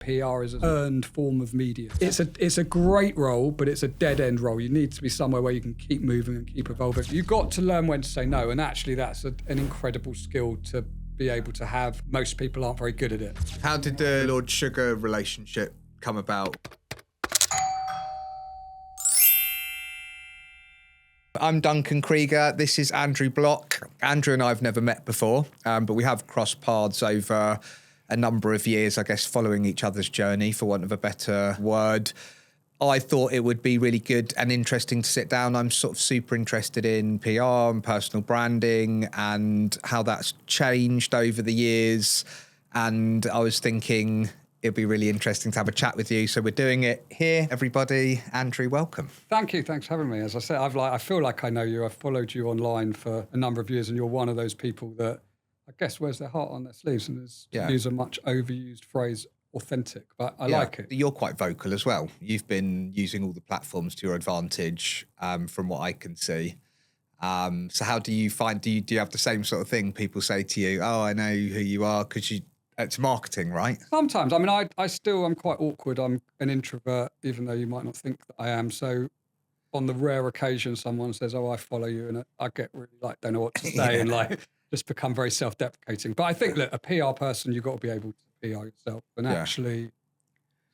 PR is an earned form of media. It's a great role, but it's a dead-end role. You need to be somewhere where you can keep moving and keep evolving. You've got to learn when to say no, and actually that's an incredible skill to be able to have. Most people aren't very good at it. How did the Lord Sugar relationship come about? I'm Duncan Kreeger. This is Andrew Bloch. Andrew and I have never met before, but we have crossed paths over a number of years, I guess, following each other's journey, for want of a better word. I thought it would be really good and interesting to sit down. I'm sort of super interested in PR and personal branding and how that's changed over the years. And I was thinking it'd be really interesting to have a chat with you. So we're doing it here, everybody. Andrew, welcome. Thank you. Thanks for having me. As I said, I feel like I know you. I've followed you online for a number of years, and you're one of those people that I guess wears their heart on their sleeves, and to use a much overused phrase, authentic, but I like it. You're quite vocal as well. You've been using all the platforms to your advantage, from what I can see. So how do you find, do you have the same sort of thing? People say to you, oh, I know who you are, because it's marketing, right? Sometimes. I mean, I'm quite awkward. I'm an introvert, even though you might not think that I am. So on the rare occasion someone says, oh, I follow you, and I get really don't know what to say and just become very self-deprecating. But I think, look, a PR person, you've got to be able to PR yourself. And actually,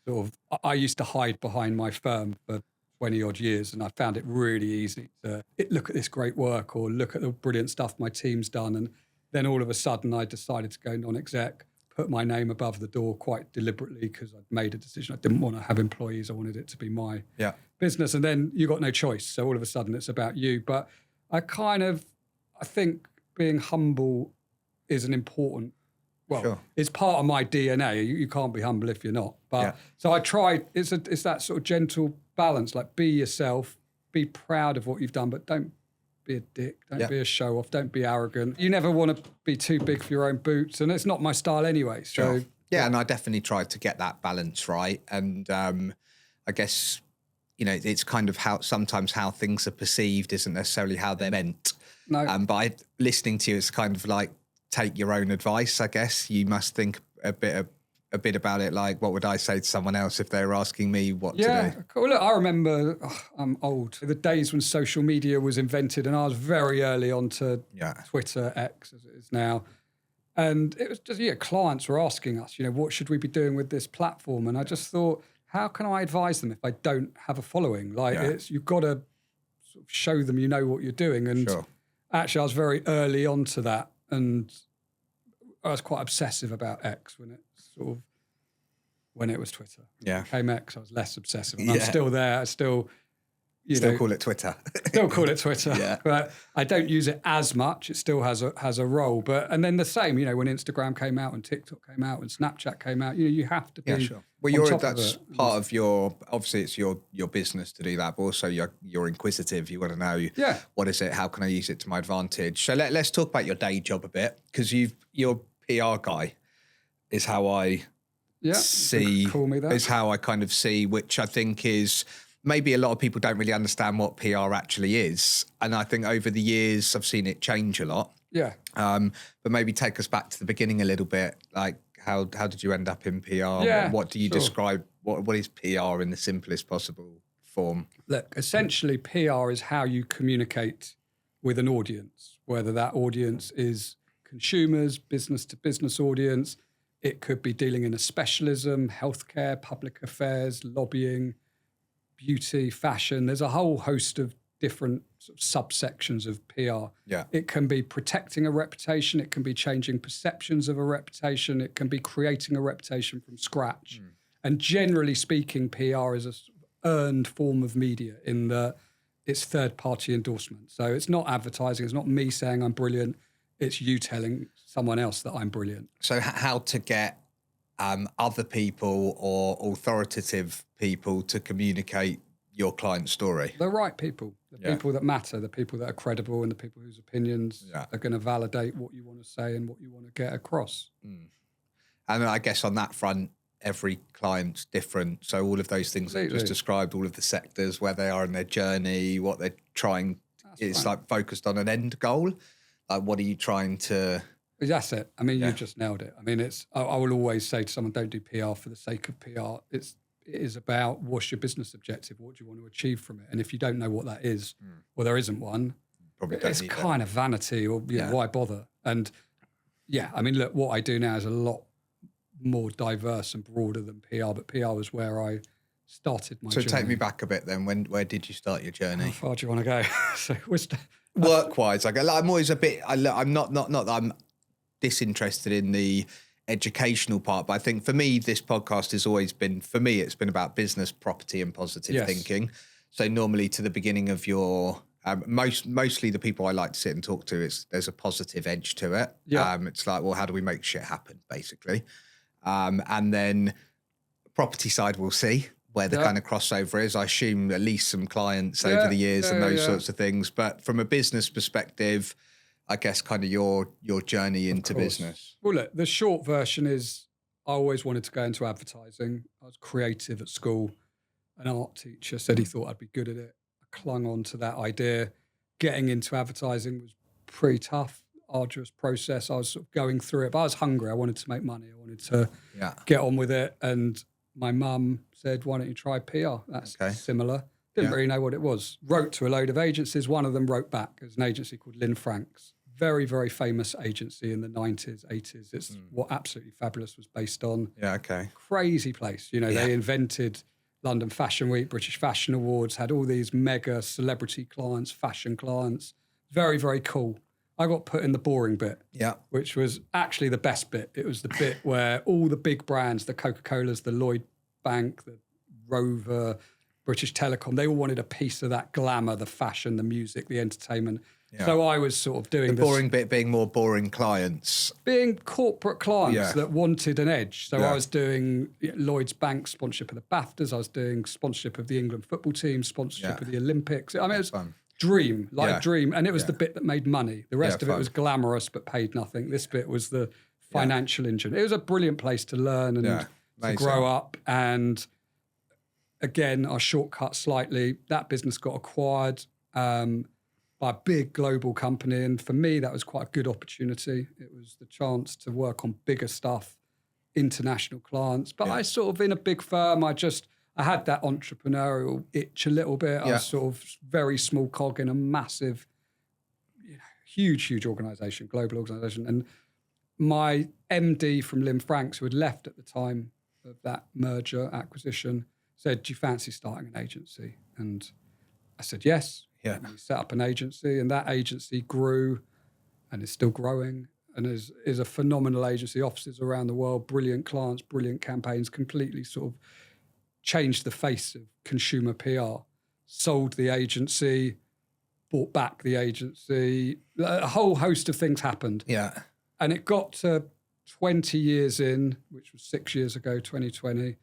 sort of, I used to hide behind my firm for 20 odd years, and I found it really easy to look at this great work or look at the brilliant stuff my team's done. And then all of a sudden I decided to go non-exec, put my name above the door quite deliberately, because I'd made a decision. I didn't want to have employees. I wanted it to be my business. And then you got no choice. So all of a sudden it's about you. But I think being humble is an important, it's part of my DNA. You can't be humble if you're not. But so I tried, it's that sort of gentle balance, like be yourself, be proud of what you've done, but don't be a dick, don't be a show off, don't be arrogant. You never want to be too big for your own boots, and it's not my style anyway. So and I definitely tried to get that balance right. And I guess, it's kind of sometimes how things are perceived isn't necessarily how they're meant. No. But listening to you, it's kind of like take your own advice, I guess. You must think a bit about it, like what would I say to someone else if they were asking me what to do? Yeah, cool. Look, I remember, I'm old, the days when social media was invented, and I was very early on to Twitter, X as it is now. And it was just, clients were asking us, what should we be doing with this platform? And I just thought, how can I advise them if I don't have a following? You've got to sort of show them you know what you're doing. And actually, I was very early on to that. And I was quite obsessive about X when it was Twitter. Yeah. Came X, I was less obsessive. And I'm still there. I still call it Twitter. Still call it Twitter. But I don't use it as much. It still has a role. And then the same, when Instagram came out and TikTok came out and Snapchat came out, you have to be Well, that's part of your, obviously it's your business to do that, but also you're inquisitive. You want to know, what is it? How can I use it to my advantage? So let's talk about your day job a bit, because you're PR guy is how I see, call me that. Is how I kind of see, which I think is, maybe a lot of people don't really understand what PR actually is. And I think over the years, I've seen it change a lot. Yeah. But maybe take us back to the beginning a little bit. Like, how did you end up in PR? Yeah, what do you describe? What is PR in the simplest possible form? Look, essentially, PR is how you communicate with an audience, whether that audience is consumers, business-to-business audience. It could be dealing in a specialism, healthcare, public affairs, lobbying, beauty, fashion. There's a whole host of different sort of subsections of PR. Yeah. It can be protecting a reputation. It can be changing perceptions of a reputation. It can be creating a reputation from scratch. And generally speaking, PR is a sort of earned form of media in that it's third-party endorsement. So it's not advertising. It's not me saying I'm brilliant. It's you telling someone else that I'm brilliant. So how to get other people or authoritative people to communicate your client's story? The right people, people that matter, the people that are credible, and the people whose opinions are going to validate what you want to say and what you want to get across. And I guess on that front, every client's different. So all of those things I've just described, all of the sectors, where they are in their journey, what they're trying, it's like focused on an end goal. Like, what are you trying to That's it. I mean, you just nailed it. I mean, I will always say to someone, don't do PR for the sake of PR. It is about what's your business objective? What do you want to achieve from it? And if you don't know what that is, or there isn't one, it's kind of vanity, or why bother? And I mean, look, what I do now is a lot more diverse and broader than PR, but PR was where I started my journey. So take me back a bit then. Where did you start your journey? How far do you want to go? So work-wise, I'm always a bit. I'm not that I'm disinterested in the educational part, but I think for me, this podcast has always been, it's been about business, property, and positive thinking. So normally, to the beginning of your mostly the people I like to sit and talk to, there's a positive edge to it. It's like, well, how do we make shit happen, basically? And then property side, we'll see where the kind of crossover is. I assume at least some clients over the years and those sorts of things. But from a business perspective, I guess kind of your journey into business. Well, look, the short version is I always wanted to go into advertising. I was creative at school. An art teacher said he thought I'd be good at it. I clung on to that idea. Getting into advertising was pretty tough, arduous process. I was sort of going through it, but I was hungry. I wanted to make money. I wanted to get on with it. And my mum said, why don't you try PR? That's similar. Didn't really know what it was. Wrote to a load of agencies. One of them wrote back. It was an agency called Lynn Franks. Very, very famous agency in the 90s, 80s. It's what Absolutely Fabulous was based on. Crazy place. You know, they invented London Fashion Week, British Fashion Awards, had all these mega celebrity clients, fashion clients. Very, very cool. I got put in the boring bit, which was actually the best bit. It was the bit where all the big brands, the Coca-Colas, the Lloyd Bank, the Rover, British Telecom, they all wanted a piece of that glamour, the fashion, the music, the entertainment. So I was sort of doing the boring bit being more boring clients. Being corporate clients that wanted an edge. So I was doing Lloyd's Bank sponsorship of the BAFTAs. I was doing sponsorship of the England football team, sponsorship of the Olympics. I mean, it was fun. Dream, dream. And it was the bit that made money. The rest of it was glamorous but paid nothing. This bit was the financial engine. It was a brilliant place to learn and to grow up. And again, I shortcut slightly. That business got acquired by a big global company. And for me, that was quite a good opportunity. It was the chance to work on bigger stuff, international clients. But I sort of, in a big firm, I had that entrepreneurial itch a little bit. I was sort of very small cog in a massive, huge organisation, global organisation. And my MD from Lynn Franks, who had left at the time of that merger acquisition, said, do you fancy starting an agency? And I said, yes. And we set up an agency, and that agency grew and is still growing and is a phenomenal agency, offices around the world, brilliant clients, brilliant campaigns, completely sort of changed the face of consumer PR, sold the agency, bought back the agency, a whole host of things happened. And it got to 20 years in, which was 6 years ago, 2020,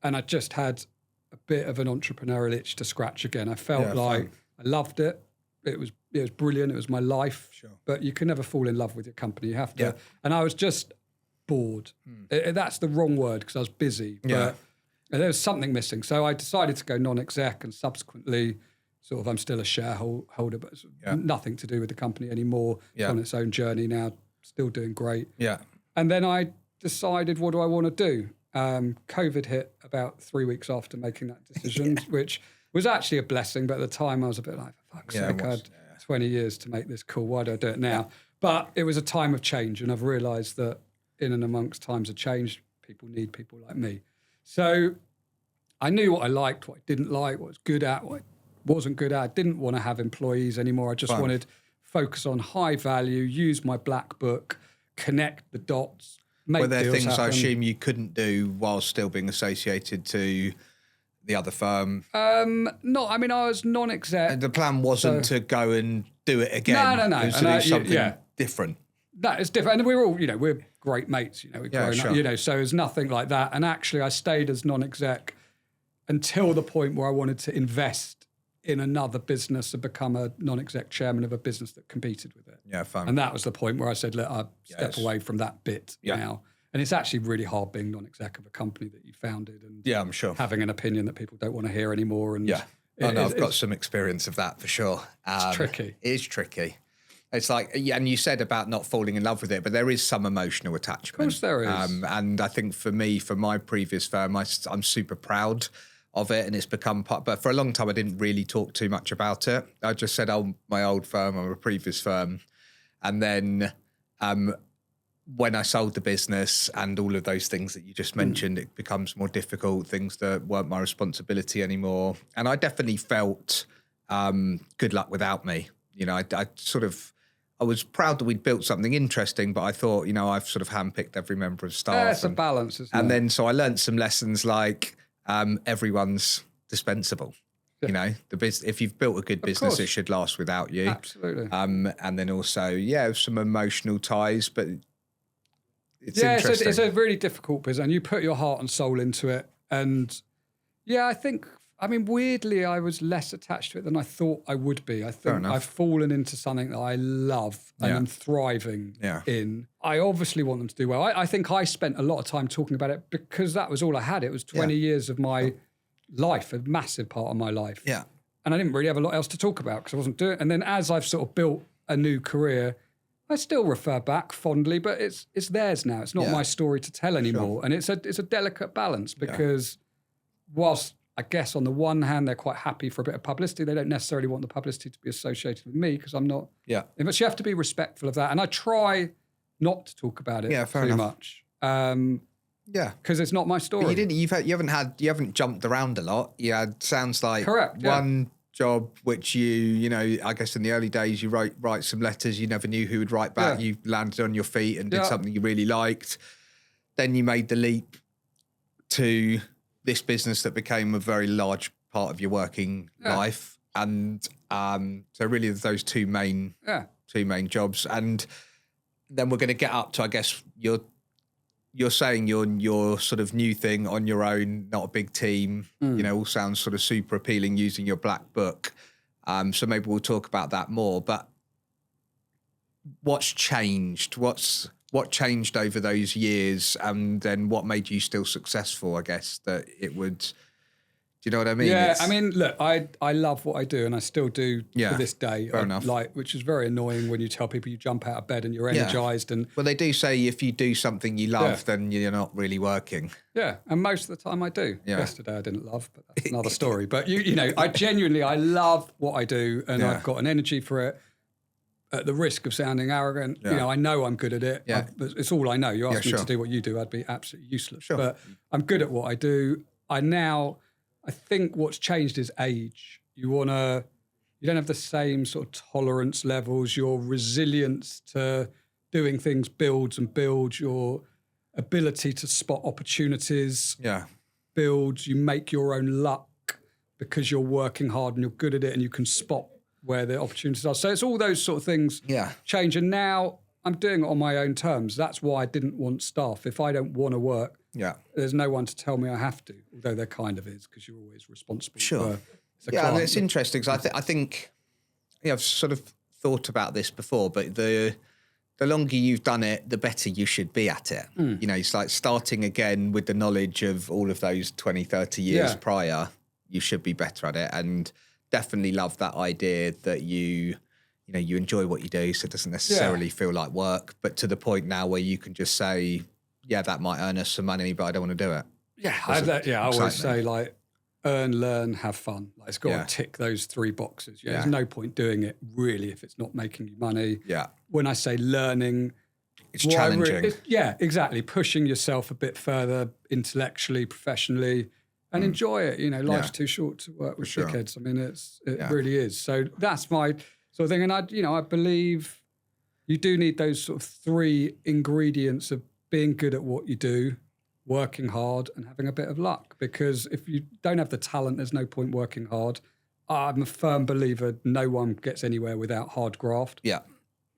and I just had a bit of an entrepreneurial itch to scratch again. I felt like I loved it. It was brilliant. It was my life. But you can never fall in love with your company. You have to. And I was just bored. That's the wrong word because I was busy. But there was something missing. So I decided to go non-exec, and subsequently sort of I'm still a shareholder, but nothing to do with the company anymore. It's on its own journey now, still doing great. And then I decided, what do I want to do? COVID hit about 3 weeks after making that decision, which was actually a blessing. But at the time I was a bit like, for fuck's sake, I had 20 years to make this cool. Why do I do it now? But it was a time of change. And I've realised that in and amongst times of change, people need people like me. So I knew what I liked, what I didn't like, what I was good at, what I wasn't good at. I didn't want to have employees anymore. I just wanted to focus on high value, use my black book, connect the dots, make deals happen. Were there things I assume you couldn't do while still being associated to the other firm? No, I mean, I was non-exec. And the plan wasn't to go and do it again. No. It was to do something different. That is different. And we're all, we're great mates, we've grown up, so it's nothing like that. And actually I stayed as non-exec until the point where I wanted to invest in another business and become a non-exec chairman of a business that competed with it. Fine. And that was the point where I said, look, I step away from that bit now. And it's actually really hard being non-exec of a company that you founded and I'm sure having an opinion that people don't want to hear anymore. And I've got some experience of that for sure. It's tricky. It is tricky. It's like, yeah, and you said about not falling in love with it, but there is some emotional attachment. Of course there is. And I think for me, for my previous firm, I'm super proud of it, and it's become part. But for a long time, I didn't really talk too much about it. I just said, "Oh, my old firm, or a previous firm," and then when I sold the business and all of those things that you just mentioned, it becomes more difficult. Things that weren't my responsibility anymore, and I definitely felt good luck without me. You know, I was proud that we'd built something interesting, but I thought, you know, I've sort of handpicked every member of staff. Yeah, it's a balance, isn't it? And then so I learned some lessons like everyone's dispensable. Yeah. You know, if you've built a good business, it should last without you. Absolutely. And then also, some emotional ties, but it's interesting. It's a really difficult business, and you put your heart and soul into it. And I mean, weirdly, I was less attached to it than I thought I would be. I think I've fallen into something that I love and am thriving in. I obviously want them to do well. I think I spent a lot of time talking about it because that was all I had. It was 20 years of my life, a massive part of my life. Yeah. And I didn't really have a lot else to talk about because I wasn't doing it. And then as I've sort of built a new career, I still refer back fondly, but it's theirs now. It's not my story to tell anymore. Sure. And it's a delicate balance because whilst I guess on the one hand, they're quite happy for a bit of publicity. They don't necessarily want the publicity to be associated with me because I'm not. Yeah. But you have to be respectful of that. And I try not to talk about it too much. Because it's not my story. But you haven't jumped around a lot. Sounds like one job which you know, I guess in the early days you write some letters, you never knew who would write back. You landed on your feet and did something you really liked. Then you made the leap to this business that became a very large part of your working life, and so really those two main jobs, and then we're going to get up to, I guess, you're saying your sort of new thing on your own, not a big team. You know, all sounds sort of super appealing using your black book. So maybe we'll talk about that more. But what's changed? What changed over those years, and then what made you still successful, I guess, that it would... Do you know what I mean? Yeah, I mean, look, I love what I do, and I still do to this day. Fair enough. Which is very annoying when you tell people you jump out of bed and you're energised. And well, they do say if you do something you love, then you're not really working. Yeah, and most of the time I do. Yeah. Yesterday I didn't love, but that's another story. But, you know, I love what I do, and I've got an energy for it. At the risk of sounding arrogant, you know, I know I'm good at it. It's all I know. You ask me to do what you do, I'd be absolutely useless. Sure. But I'm good at what I do. I think what's changed is age. You don't have the same sort of tolerance levels. Your resilience to doing things builds. Your ability to spot opportunities builds. You make your own luck because you're working hard and you're good at it, and you can spot where the opportunities are. So it's all those sort of things change. And now I'm doing it on my own terms. That's why I didn't want staff. If I don't want to work, there's no one to tell me I have to, although there kind of is, because you're always responsible. Sure. And it's interesting because I think I've sort of thought about this before, but the longer you've done it, the better you should be at it. You know, it's like starting again with the knowledge of all of those 20, 30 years prior, you should be better at it. And definitely love that idea that you enjoy what you do, so it doesn't necessarily feel like work, but to the point now where you can just say, that might earn us some money, but I don't want to do it. I always say, like, earn, learn, have fun. Like, it's got to tick those three boxes. There's no point doing it really if it's not making you money. When I say learning, it's challenging. Exactly. Pushing yourself a bit further intellectually, professionally, and enjoy it. You know, life's too short to work with dickheads. I mean, it really is. So that's my sort of thing. And I believe you do need those sort of three ingredients of being good at what you do, working hard, and having a bit of luck. Because if you don't have the talent, there's no point working hard. I'm a firm believer no one gets anywhere without hard graft. Yeah.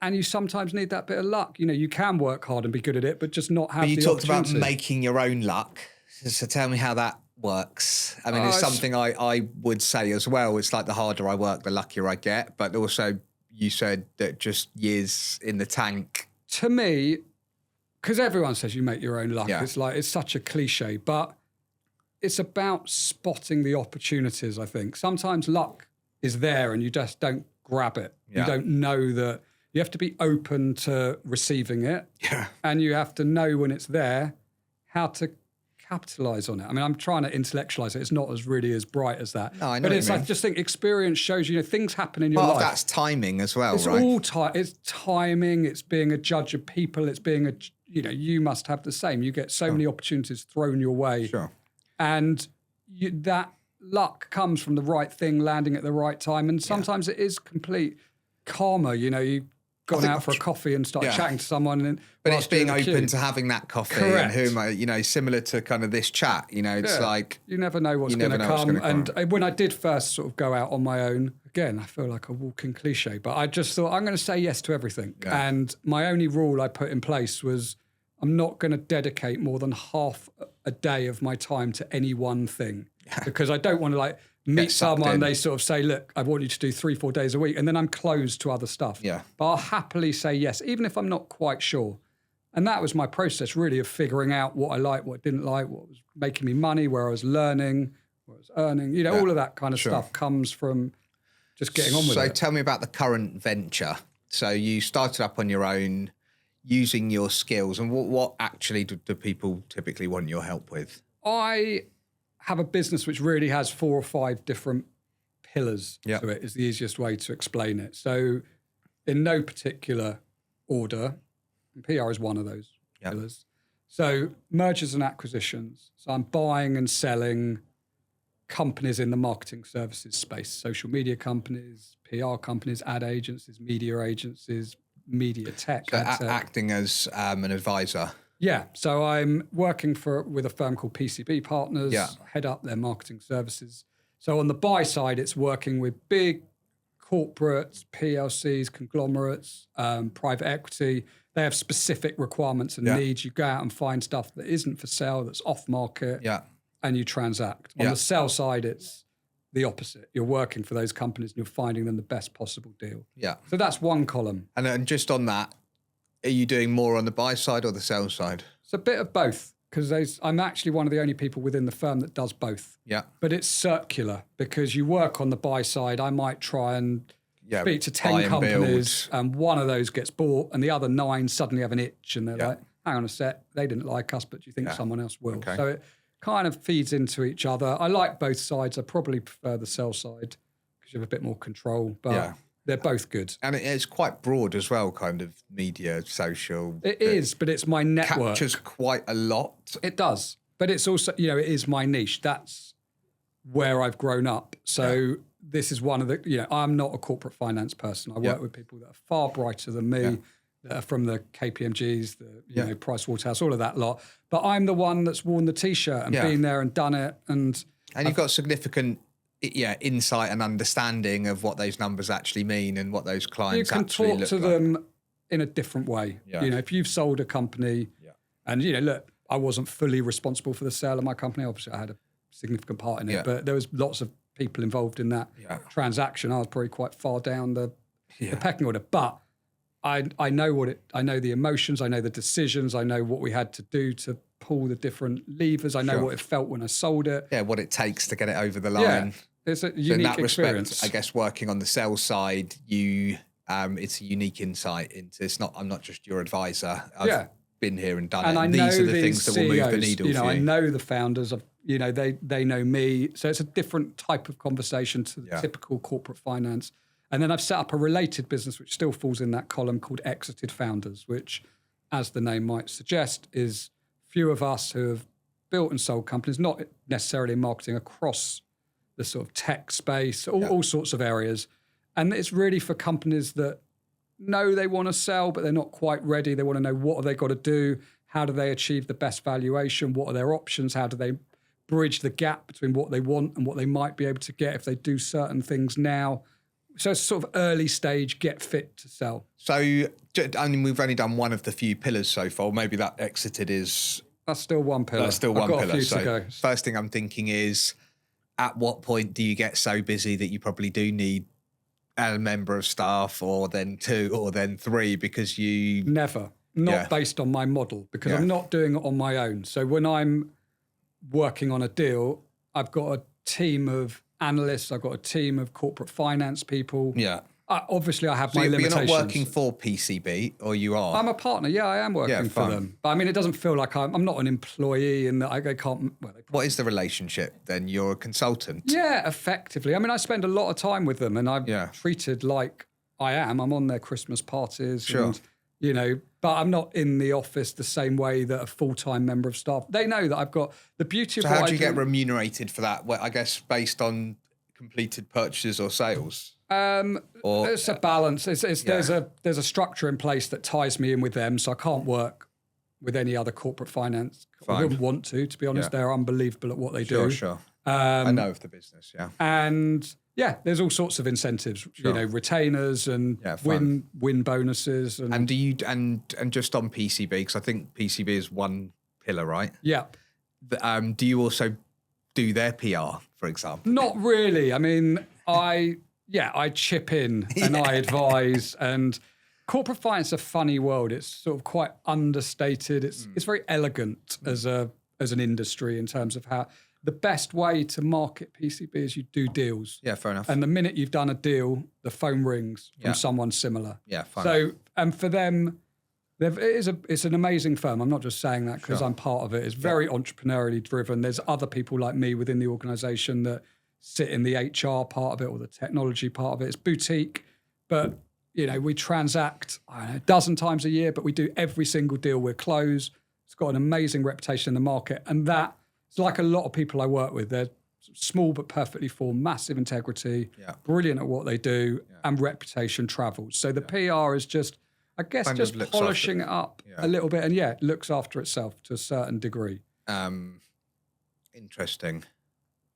And you sometimes need that bit of luck. You know, you can work hard and be good at it, but just not have the opportunity. You talked about making your own luck. So tell me how that works. I mean, it's something I would say as well. It's like the harder I work, the luckier I get. But also you said that just years in the tank. To me, because everyone says you make your own luck. It's like, it's such a cliche, but it's about spotting the opportunities, I think. Sometimes luck is there and you just don't grab it. You don't know that you have to be open to receiving it. Yeah. And you have to know when it's there, how to capitalize on it. I mean, I'm trying to intellectualize it. It's not as really as bright as that. No, I know but what it's you I mean. just think experience shows you, things happen in your Part life. of that's timing as well, It's right? all it's timing. It's being a judge of people. It's being you must have the same. You get so many opportunities thrown your way. Sure. And that luck comes from the right thing landing at the right time. And sometimes it is complete karma. You've gone out for a coffee and started chatting to someone. But it's being open to having that coffee. Correct. And similar to kind of this chat, it's like... You never know what's going to come. And when I did first sort of go out on my own, again, I feel like a walking cliche, but I just thought I'm going to say yes to everything. Yeah. And my only rule I put in place was I'm not going to dedicate more than half a day of my time to any one thing because I don't want to meet someone, they sort of say, look, I want you to do 3-4 days a week. And then I'm closed to other stuff. Yeah. But I'll happily say yes, even if I'm not quite sure. And that was my process really of figuring out what I liked, what I didn't like, what was making me money, where I was learning, what I was earning. All of that kind of stuff comes from just getting on with it. So tell me about the current venture. So you started up on your own using your skills, and what actually do people typically want your help with? I have a business which really has 4 or 5 different pillars to it, is the easiest way to explain it. So in no particular order, and PR is one of those pillars. So mergers and acquisitions. So I'm buying and selling companies in the marketing services space, social media companies, PR companies, ad agencies, media tech. So acting as an advisor. Yeah, so I'm working with a firm called PCB Partners, head up their marketing services. So on the buy side, it's working with big corporates, PLCs, conglomerates, private equity. They have specific requirements and needs. You go out and find stuff that isn't for sale, that's off market, and you transact. On the sell side, it's the opposite. You're working for those companies and you're finding them the best possible deal. Yeah. So that's one column. And just on that, are you doing more on the buy side or the sell side? It's a bit of both because I'm actually one of the only people within the firm that does both. Yeah. But it's circular because you work on the buy side. I might try and speak to 10 companies and one of those gets bought and the other 9 suddenly have an itch and they're like, hang on a sec, they didn't like us, but do you think someone else will? Okay. So it kind of feeds into each other. I like both sides. I probably prefer the sell side because you have a bit more control, but they're both good. And it's quite broad as well, kind of media, social. It is, but it's my network. Captures quite a lot. It does. But it's also, it is my niche. That's where I've grown up. So this is one of the, I'm not a corporate finance person. I work with people that are far brighter than me, that are from the KPMGs, the Price Waterhouse, all of that lot. But I'm the one that's worn the T-shirt and been there and done it. And you've got significant insight and understanding of what those numbers actually mean and what those clients actually look like. You can talk to them in a different way. Yeah. If you've sold a company and, look, I wasn't fully responsible for the sale of my company. Obviously, I had a significant part in it, but there was lots of people involved in that transaction. I was probably quite far down the pecking order. But I know I know the emotions, I know the decisions, I know what we had to do to pull the different levers. I know what it felt when I sold it. Yeah, what it takes to get it over the line. Yeah. It's a unique experience. Respect, I guess working on the sales side, it's a unique insight into. I'm not just your advisor. I've been here and done it. And these are the things that will move the needle. For you. I know the founders of. They know me. So it's a different type of conversation to the typical corporate finance. And then I've set up a related business which still falls in that column called Exited Founders, which, as the name might suggest, is few of us who have built and sold companies, not necessarily in marketing, across the sort of tech space, all sorts of areas. And it's really for companies that know they want to sell, but they're not quite ready. They want to know what have they got to do? How do they achieve the best valuation? What are their options? How do they bridge the gap between what they want and what they might be able to get if they do certain things now? So it's sort of early stage, get fit to sell. So we've only done one of the few pillars so far. Maybe that exited is... That's still one pillar. That's still one pillar. I've got a few to go. First thing I'm thinking is, at what point do you get so busy that you probably do need a member of staff, or then 2, or then 3, because you... Never. Not based on my model, because I'm not doing it on my own. So when I'm working on a deal, I've got a team of analysts, I've got a team of corporate finance people. Yeah. Obviously, I have my But limitations. you're not working for PCB, or you are? I'm a partner. Yeah, I am working for them. But I mean, it doesn't feel like I'm not an employee and that I can't. Well, what is the relationship then? You're a consultant. Yeah, effectively. I mean, I spend a lot of time with them, and I'm treated like I am. I'm on their Christmas parties, and but I'm not in the office the same way that a full-time member of staff. They know that I've got the beauty of. So how do you get remunerated for that? Well, I guess based on completed purchases or sales. It's a balance. There's a structure in place that ties me in with them, so I can't work with any other corporate finance. I wouldn't want to be honest. They're unbelievable at what they do. Sure. I know of the business, and there's all sorts of incentives. Retainers and win bonuses. And do you and just on PCB, because I think PCB is one pillar, right? Yeah. Do you also do their PR, for example? Not really. I mean, I chip in and I advise. And corporate finance is a funny world. It's sort of quite understated. It's very elegant as an industry in terms of how the best way to market PCB is you do deals. Yeah, fair enough. And the minute you've done a deal, the phone rings from someone similar. Yeah, fine. So, and for them, it's an amazing firm. I'm not just saying that because I'm part of it. It's very entrepreneurially driven. There's other people like me within the organisation that sit in the HR part of it or the technology part of it. It's boutique, but we transact a dozen times a year, but we do every single deal we're closed. It's got an amazing reputation in the market, and that it's like a lot of people I work with. They're small but perfectly formed, massive integrity, brilliant at what they do, and reputation travels. So the PR is just, I guess, kind just polishing it up a little bit, and it looks after itself to a certain degree. Interesting.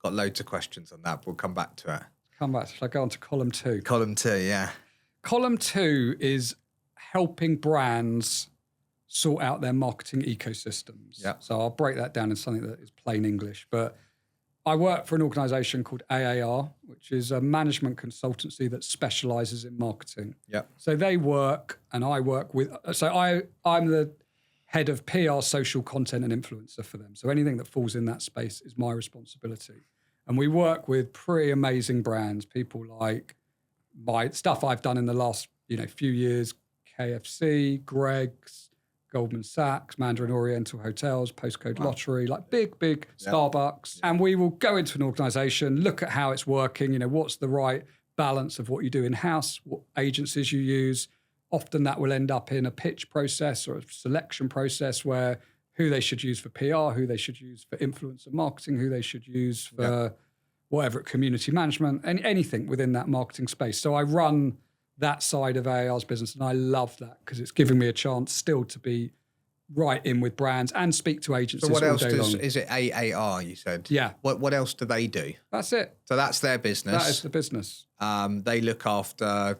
Got loads of questions on that. We'll come back to it. Shall I go on to column 2? Column 2, yeah. Column 2 is helping brands sort out their marketing ecosystems. Yeah. So I'll break that down in something that is plain English. But I work for an organisation called AAR, which is a management consultancy that specialises in marketing. Yeah. So they work, and I work with. So I'm the head of PR, social content, and influencer for them. So anything that falls in that space is my responsibility. And we work with pretty amazing brands, people like my stuff I've done in the last few years: KFC, Greggs, Goldman Sachs, Mandarin Oriental Hotels, Postcode Lottery, like big Starbucks. And we will go into an organisation, look at how it's working, what's the right balance of what you do in-house, what agencies you use. Often that will end up in a pitch process or a selection process where who they should use for PR, who they should use for influencer marketing, who they should use for whatever, community management, and anything within that marketing space. So I run that side of AAR's business, and I love that because it's giving me a chance still to be right in with brands and speak to agencies. So what else long. Is it AAR, you said? Yeah. What else do they do? That's it. So that's their business. That is the business. They look after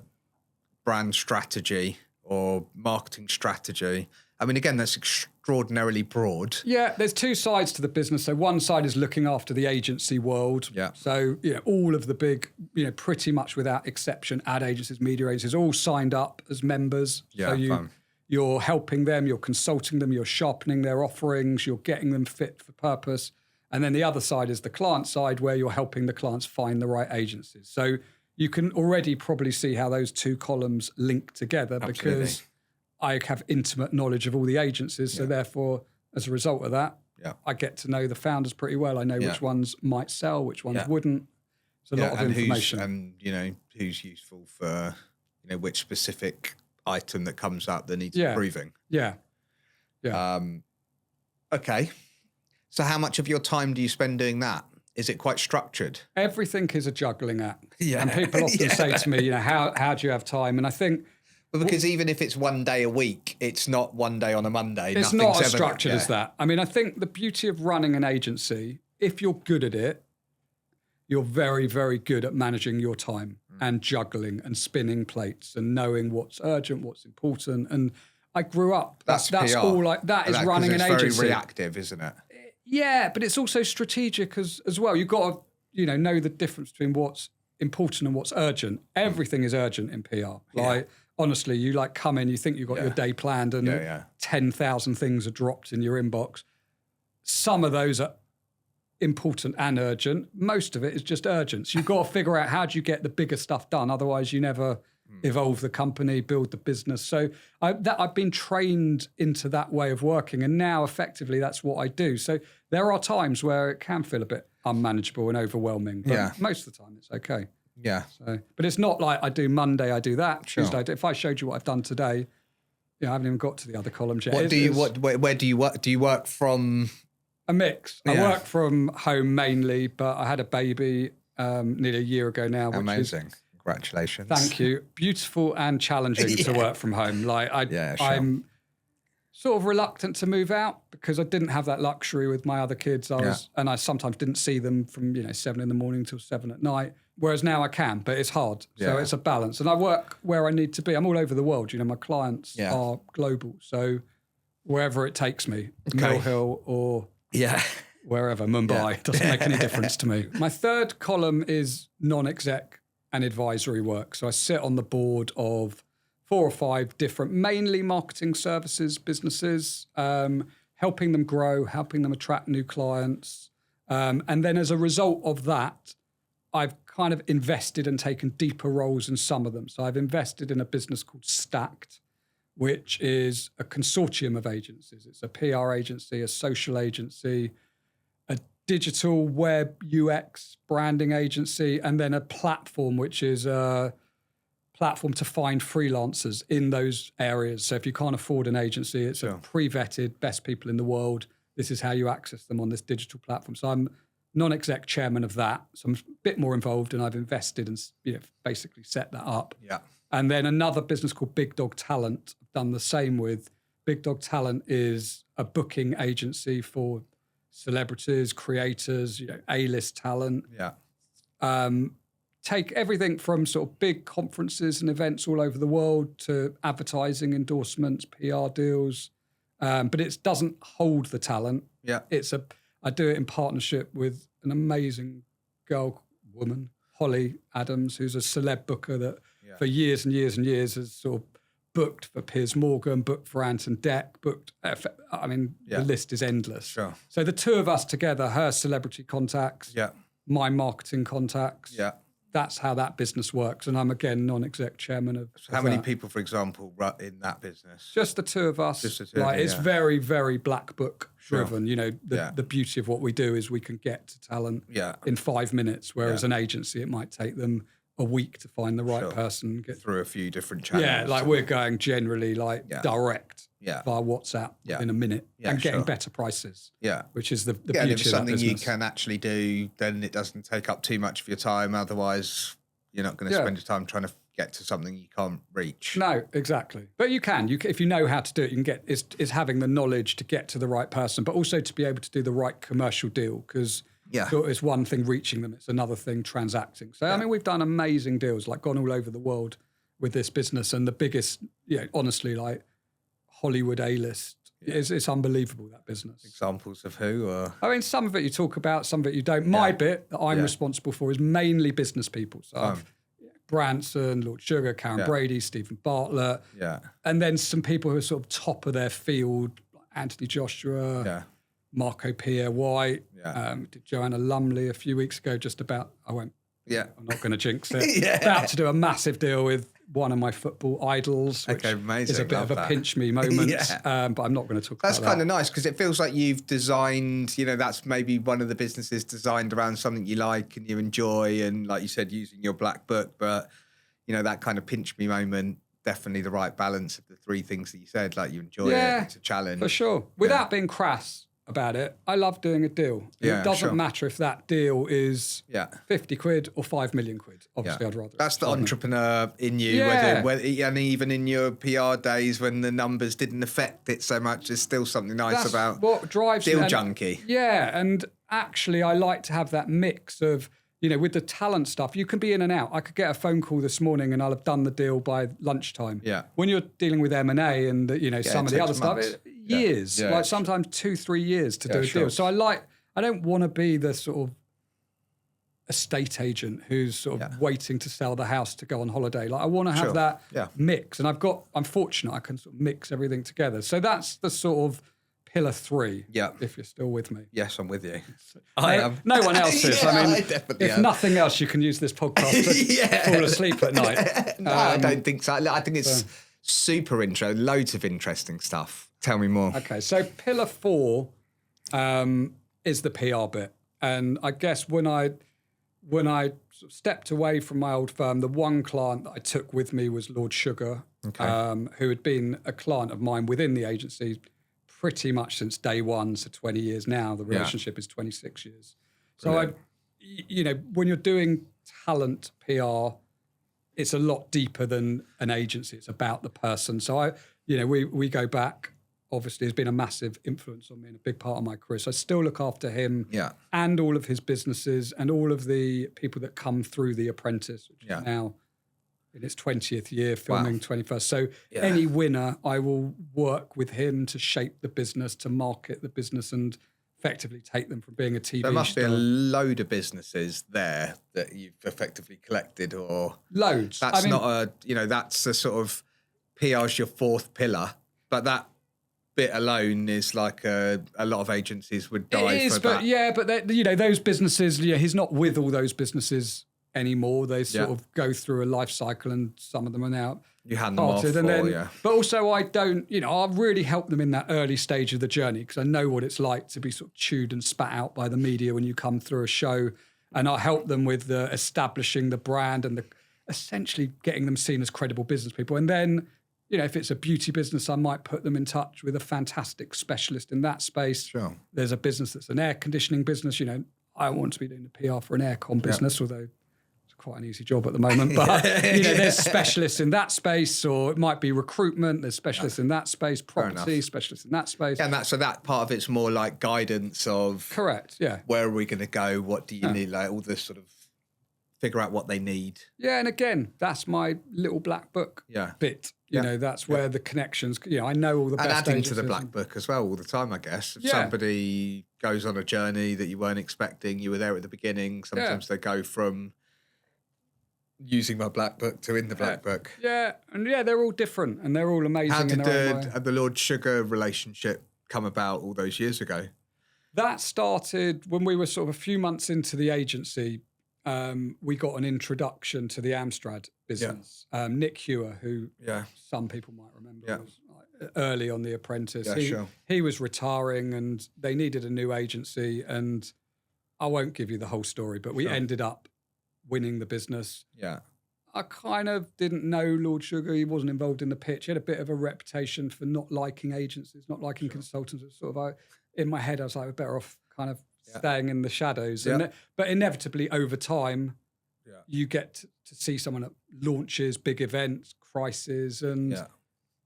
brand strategy or marketing strategy. I mean, again, that's extraordinarily broad. Yeah, there's two sides to the business. So one side is looking after the agency world. Yeah. So, all of the big, pretty much without exception, ad agencies, media agencies, all signed up as members. Yeah, so you're helping them, you're consulting them, you're sharpening their offerings, you're getting them fit for purpose. And then the other side is the client side, where you're helping the clients find the right agencies. So you can already probably see how those two columns link together. Absolutely. Because I have intimate knowledge of all the agencies. So therefore, as a result of that, I get to know the founders pretty well. I know which ones might sell, which ones wouldn't. It's a lot of information. Who's useful for, which specific item that comes up that needs improving. Yeah. Okay. So how much of your time do you spend doing that? Is it quite structured? Everything is a juggling act. Yeah. And people often say to me, how do you have time? And I think... Well, because even if it's one day a week, it's not one day on a Monday. It's not as structured as that. I mean, I think the beauty of running an agency, if you're good at it, you're very, very good at managing your time and juggling and spinning plates and knowing what's urgent, what's important. And I grew up. That's all like that is running an agency. It's very reactive, isn't it? Yeah, but it's also strategic as well. You've got to, know the difference between what's important and what's urgent. Everything is urgent in PR. Honestly, you come in, you think you've got your day planned and 10,000 things are dropped in your inbox. Some of those are important and urgent. Most of it is just urgent. So you've got to figure out how do you get the bigger stuff done. Otherwise, you never evolve the company, build the business. So I've been trained into that way of working, and now effectively that's what I do. So there are times where it can feel a bit unmanageable and overwhelming, but most of the time it's okay. Yeah. So, but it's not like I do Monday, I do that. Sure. Tuesday, if I showed you what I've done today, I haven't even got to the other columns yet. Where do you work? Do you work from? A mix. I work from home mainly, but I had a baby nearly a year ago now. Which Amazing. Congratulations. Thank you. Beautiful and challenging to work from home. Like I'm sort of reluctant to move out because I didn't have that luxury with my other kids. And I sometimes didn't see them from 7 a.m. till 7 p.m. Whereas now I can, but it's hard. So it's a balance. And I work where I need to be. I'm all over the world. My clients are global. So wherever it takes me, Mill Hill or wherever, Mumbai, doesn't make any difference to me. My third column is non-exec and advisory work. So I sit on the board of 4 or 5 different, mainly marketing services businesses, helping them grow, helping them attract new clients. And then as a result of that, I've kind of invested and taken deeper roles in some of them. So I've invested in a business called Stacked, which is a consortium of agencies. It's a PR agency, a social agency, a digital web UX branding agency, and then a platform, which is a platform to find freelancers in those areas. So if you can't afford an agency, it's a pre-vetted, best people in the world. This is how you access them on this digital platform. So I'm non-exec chairman of that. So I'm a bit more involved, and I've invested and basically set that up. Yeah. And then another business called Big Dog Talent, I've done the same with. Big Dog Talent is a booking agency for celebrities, creators, A-list talent. Yeah. Take everything from sort of big conferences and events all over the world to advertising, endorsements, PR deals. But it doesn't hold the talent. Yeah. I do it in partnership with an amazing woman, Holly Adams, who's a celeb booker that for years and years and years has sort of booked for Piers Morgan, booked for Anton Deck, the list is endless. Sure. So the two of us together, her celebrity contacts, my marketing contacts, that's how that business works. And I'm, again, non-exec chairman of So how many people, for example, run in that business? Just the two of us. Just the two of you, It's very, very black book driven. Sure. The beauty of what we do is we can get to talent in 5 minutes, whereas an agency, it might take them a week to find the right person. Get through a few different channels. Yeah, like we're going generally direct via WhatsApp in a minute and getting better prices. Yeah. Which is the beauty of and that if it's something business. you can actually do, then it doesn't take up too much of your time. Otherwise, you're not going to spend your time trying to get to something you can't reach. No, exactly. But you can. If you know how to do it, you can get. It's having the knowledge to get to the right person, but also to be able to do the right commercial deal, because it's one thing reaching them, it's another thing transacting. So I mean, we've done amazing deals, like gone all over the world with this business, and the biggest, honestly, like Hollywood A-list. It's unbelievable, that business. Examples of who? Or? I mean, some of it you talk about, some of it you don't. My bit that I'm responsible for is mainly business people. So I've Branson, Lord Sugar, Karen Brady, Stephen Bartlett. Yeah. And then some people who are sort of top of their field, like Anthony Joshua, Marco Pierre White. Did Joanna Lumley a few weeks ago I'm not going to jinx it. About to do a massive deal with one of my football idols, which is a bit of a pinch me moment, but I'm not going to talk about that. That's kind of nice, because it feels like you've designed, that's maybe one of the businesses designed around something you like and you enjoy, and like you said, using your black book, but that kind of pinch me moment, definitely the right balance of the 3 things that you said, like you enjoy it, it's a challenge. For sure. Without being crass about it, I love doing a deal. It doesn't matter if that deal is 50 quid or 5 million quid. Obviously, I'd rather. That's the entrepreneur in you. Whether, and even in your PR days when the numbers didn't affect it so much, there's still something nice about what drives deal junkie. Yeah, and actually, I like to have that mix of, with the talent stuff, you can be in and out. I could get a phone call this morning and I'll have done the deal by lunchtime. Yeah. When you're dealing with M&A and some of the other stuff, years, like sometimes 2-3 years to do a deal. So I don't want to be the sort of estate agent who's sort of waiting to sell the house to go on holiday. Like I want to have that mix, and I'm fortunate I can sort of mix everything together. So that's the sort of pillar 3. Yeah. If you're still with me. Yes, I'm with you. I am. No one else is. Yeah, I mean, I definitely if am. nothing else, you can use this podcast to fall asleep at night. No, I don't think so. I think it's super intro, loads of interesting stuff. Tell me more. Okay, so pillar 4 is the PR bit. And I guess when I sort of stepped away from my old firm, the one client that I took with me was Lord Sugar, who had been a client of mine within the agency pretty much since day one, so 20 years now. The relationship is 26 years. Brilliant. So, when you're doing talent PR, it's a lot deeper than an agency. It's about the person. So, we go back. Obviously, has been a massive influence on me and a big part of my career. So I still look after him and all of his businesses and all of the people that come through The Apprentice, which is now in its 20th year, filming 21st. So any winner, I will work with him to shape the business, to market the business and effectively take them from being a TV There must star. be a load of businesses there that you've effectively collected or... Loads. That's that's a sort of PR's your 4th pillar, but that bit alone is like a lot of agencies would die for that. Yeah, but those businesses, he's not with all those businesses anymore. They sort of go through a life cycle, and some of them are now you hand them off, but also I don't, I really help them in that early stage of the journey because I know what it's like to be sort of chewed and spat out by the media when you come through a show, and I help them with establishing the brand and essentially getting them seen as credible business people, and then. If it's a beauty business, I might put them in touch with a fantastic specialist in that space. Sure. There's a business that's an air conditioning business. I want to be doing the PR for an aircon business, although it's quite an easy job at the moment. But, there's specialists in that space, or it might be recruitment. There's specialists in that space, property, specialists in that space. And that part of it's more like guidance of... Correct, yeah. Where are we going to go? What do you need? Like all this sort of... figure out what they need. Yeah, and again, that's my little black book bit. That's where the connections, I know all the best adding agencies. to the black book as well all the time, I guess. If somebody goes on a journey that you weren't expecting, you were there at the beginning, sometimes they go from using my black book to in the black book. Yeah, and they're all different and they're all amazing. How did in their own way. the Lord Sugar relationship come about all those years ago? That started when we were sort of a few months into the agency. We got an introduction to the Amstrad business. Nick Hewer, who some people might remember, was early on The Apprentice. He was retiring and they needed a new agency. And I won't give you the whole story, but we ended up winning the business. Yeah. I kind of didn't know Lord Sugar. He wasn't involved in the pitch. He had a bit of a reputation for not liking agencies, not liking consultants. It was sort of in my head, I was like, we're better off kind of staying in the shadows. But inevitably over time, you get to see someone that launches big events, crises, and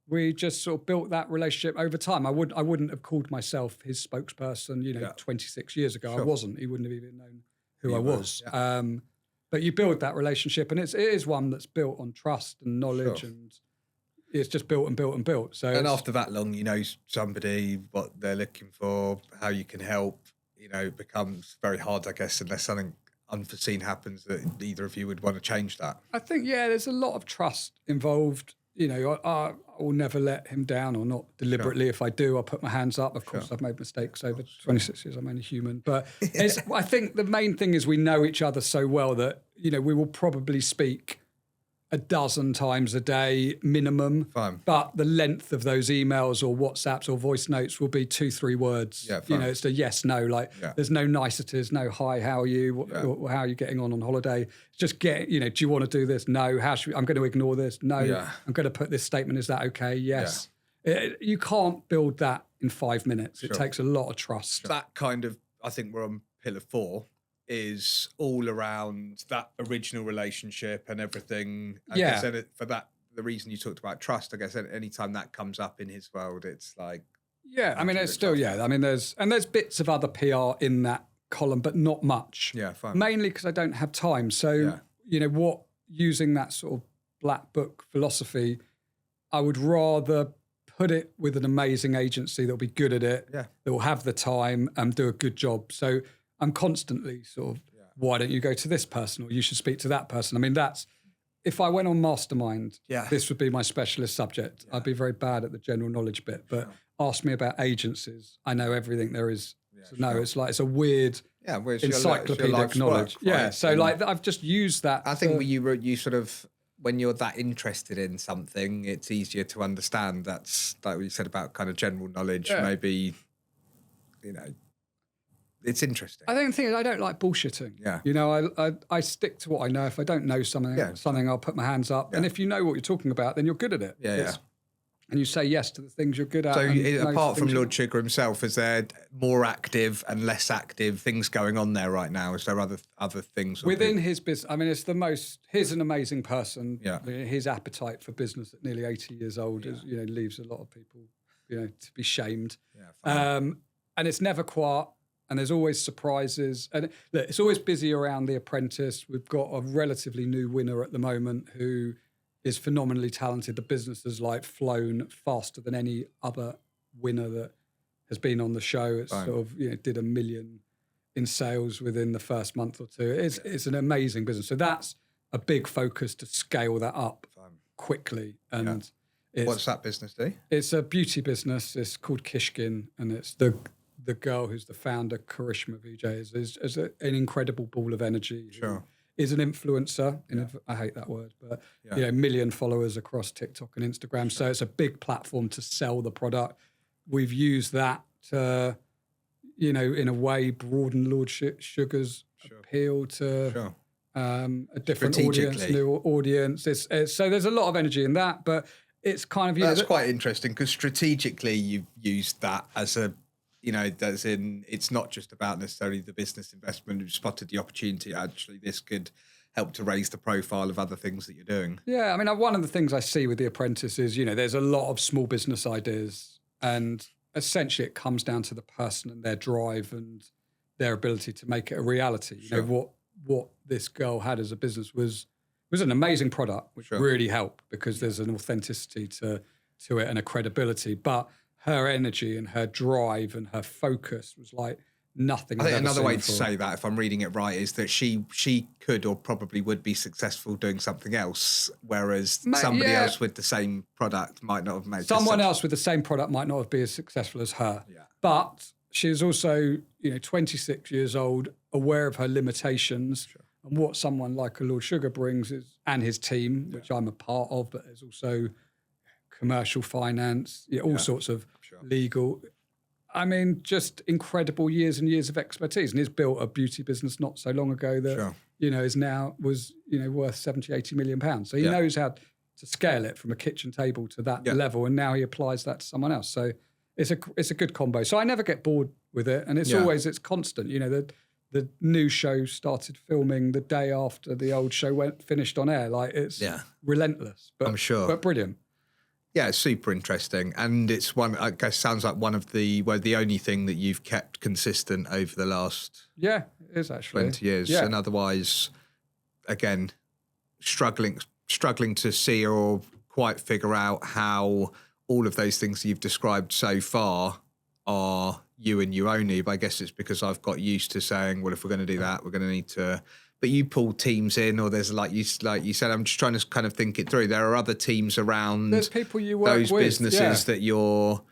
we just sort of built that relationship over time. I wouldn't have called myself his spokesperson, 26 years ago. I wasn't. He wouldn't have even known who I was. But you build that relationship, and it is one that's built on trust and knowledge, and it's just built and built and built. So, and after that long, somebody, what they're looking for, how you can help. It becomes very hard, I guess, unless something unforeseen happens that either of you would want to change that. I think, there's a lot of trust involved. I will never let him down, or not deliberately. If I do, I'll put my hands up. Of course, I've made mistakes over 26 years. I'm only human. But I think the main thing is we know each other so well that, we will probably speak a dozen times a day minimum. Fine. But the length of those emails or WhatsApps or voice notes will be 2-3 words. Yeah, fine. It's a yes, no. There's no niceties, no hi, how are you? Or how are you getting on holiday? It's just do you want to do this? No. I'm going to ignore this. No. Yeah. I'm going to put this statement. Is that okay? Yes. Yeah. You can't build that in 5 minutes. It takes a lot of trust. That kind of, I think we're on pillar 4. Is all around that original relationship and everything. I guess for that, the reason you talked about trust, I guess any time that comes up in his world, it's like... Yeah, I mean, it's still, I mean, there's bits of other PR in that column, but not much. Yeah, fine. Mainly because I don't have time. So, using that sort of black book philosophy, I would rather put it with an amazing agency that'll be good at it, that will have the time and do a good job. So I'm constantly sort of, why don't you go to this person, or you should speak to that person? I mean, that's if I went on Mastermind, Yeah. this would be my specialist subject. I'd be very bad at the general knowledge bit, but ask me about agencies. I know everything there is to know. It's like, it's a weird well, it's encyclopedic your life's knowledge. work, right? Yeah. So like I've just used that. I think you sort of, when you're that interested in something, it's easier to understand. That's like what you said about kind of general knowledge, maybe, you know, it's interesting. I don't think I don't like bullshitting. Yeah. You know, I stick to what I know. If I don't know something, I'll put my hands up. And if you know what you're talking about, then you're good at it. Yeah. And you say yes to the things you're good at. So and apart from Lord Sugar himself, is there more active and less active things going on there right now? Is there other things within his business? I mean, it's the most. He's an amazing person. Yeah. His appetite for business at nearly 80 years old is, you know, leaves a lot of people, you know, to be shamed. Yeah. And it's never quiet. And there's always surprises. And look, it's always busy around The Apprentice. We've got a relatively new winner at the moment who is phenomenally talented. The business has like flown faster than any other winner that has been on the show. It's sort of, you know, did $1 million in sales within the first month or two. It's an amazing business. So that's a big focus to scale that up quickly. And what's that business do? It's a beauty business. It's called Kishkin, and it's the girl who's the founder, Karishma Vijay, is an incredible ball of energy. Sure. Is an influencer. I hate that word, but you know, 1 million followers across TikTok and Instagram. So it's a big platform to sell the product. We've used that to, you know, in a way, broaden Lord Sugar's appeal to a different audience, new audience. So there's a lot of energy in that, but it's kind of that's quite interesting because strategically you've used that as a. You know, as in, it's not just about necessarily the business investment. You've spotted the opportunity. Actually, this could help to raise the profile of other things that you're doing. Yeah, I mean, one of the things I see with The Apprentice is, you know, there's a lot of small business ideas, and essentially it comes down to the person and their drive and their ability to make it a reality. You know, what this girl had as a business was an amazing product, which really helped because there's an authenticity to it and a credibility, but her energy and her drive and her focus was like nothing. I think another way to say that, if I'm reading it right, is that she could or probably would be successful doing something else, whereas somebody else with the same product might not have made. Someone else with the same product might not have been as successful as her. Yeah. But she is also, you know, 26 years old, aware of her limitations. And what someone like a Lord Sugar brings is, and his team, which I'm a part of, but there's also commercial finance, all sorts of legal. I mean, just incredible years and years of expertise. And he's built a beauty business not so long ago that, you know, was worth 70, 80 million pounds. So he knows how to scale it from a kitchen table to that level. And now he applies that to someone else. So it's a good combo. So I never get bored with it. And it's it's constant. You know, the new show started filming the day after the old show finished on air. Like it's relentless, but I'm sure, but brilliant. Yeah, it's super interesting, and it's one. I guess sounds like one of the only thing that you've kept consistent over the last it is actually 20 years, and otherwise, again, struggling to see or quite figure out how all of those things you've described so far are you and you only. But I guess it's because I've got used to saying, well, if we're going to do that, we're going to need to. But you pull teams in, or there's like you said. I'm just trying to kind of think it through. There are other teams around. There's people you work those with, businesses that you're,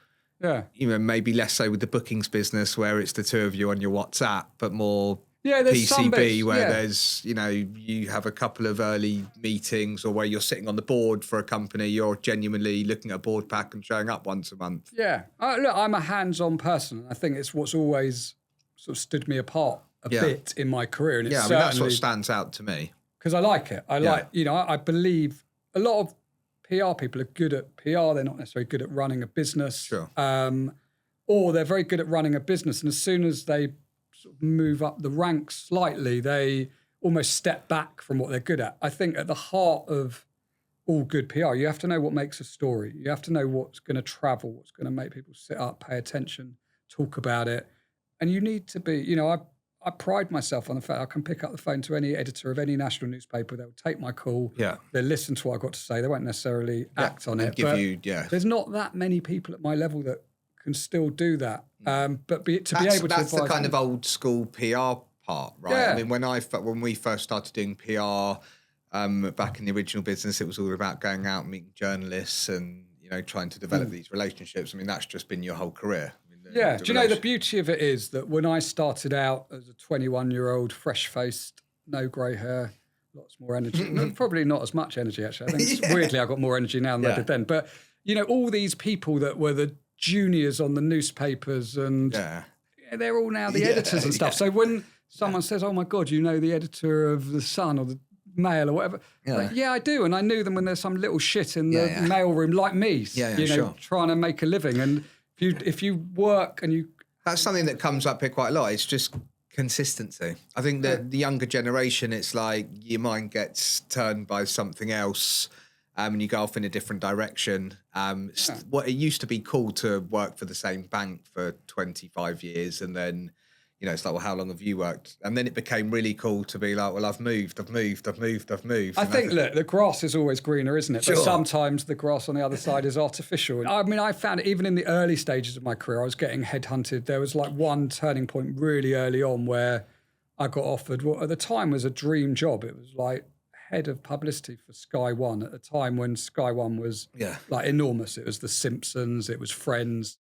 you know, maybe less so with the bookings business where it's the two of you on your WhatsApp, but more PCB where there's, you know, you have a couple of early meetings, or where you're sitting on the board for a company. You're genuinely looking at a board pack and showing up once a month. Yeah, look, I'm a hands-on person. I think it's what's always sort of stood me apart a bit in my career. And it's I mean, that's what stands out to me. Because I like it. I like, you know, I believe a lot of PR people are good at PR. They're not necessarily good at running a business. Sure. Or they're very good at running a business. And as soon as they sort of move up the ranks slightly, they almost step back from what they're good at. I think at the heart of all good PR, you have to know what makes a story. You have to know what's going to travel, what's going to make people sit up, pay attention, talk about it. And you need to be, you know, I pride myself on the fact I can pick up the phone to any editor of any national newspaper. They'll take my call. Yeah. They'll listen to what I've got to say. They won't necessarily act on it. There's not that many people at my level that can still do that. But to be able to that's the kind of old school PR part, right? Yeah. I mean, when we first started doing PR, Back in the original business, it was all about going out and meeting journalists and, trying to develop these relationships. I mean, that's just been your whole career. I mean, Yeah. Do you know the beauty of it is that when I started out as a 21-year-old, fresh-faced, no grey hair, lots more energy. Probably not as much energy, actually. I think weirdly I got more energy now than I did then. But, all these people that were the juniors on the newspapers and they're all now the editors and stuff. So when someone says, oh, my God, the editor of The Sun or the Mail or whatever. Yeah, I do. And I knew them when there's some little shit in the mailroom like me, trying to make a living. And if you work and you... That's something that comes up here quite a lot. It's just consistency. I think that the younger generation, it's like your mind gets turned by something else and you go off in a different direction. What it used to be cool to work for the same bank for 25 years and then... it's like, well, how long have you worked? And then it became really cool to be like, well, I've moved. I think, look, the grass is always greener, isn't it? Sure. But sometimes the grass on the other side is artificial. I mean, I found it, even in the early stages of my career, I was getting headhunted. There was like one turning point really early on where I got offered what at the time was a dream job. It was like head of publicity for Sky One at a time when Sky One was like enormous. It was The Simpsons, it was Friends.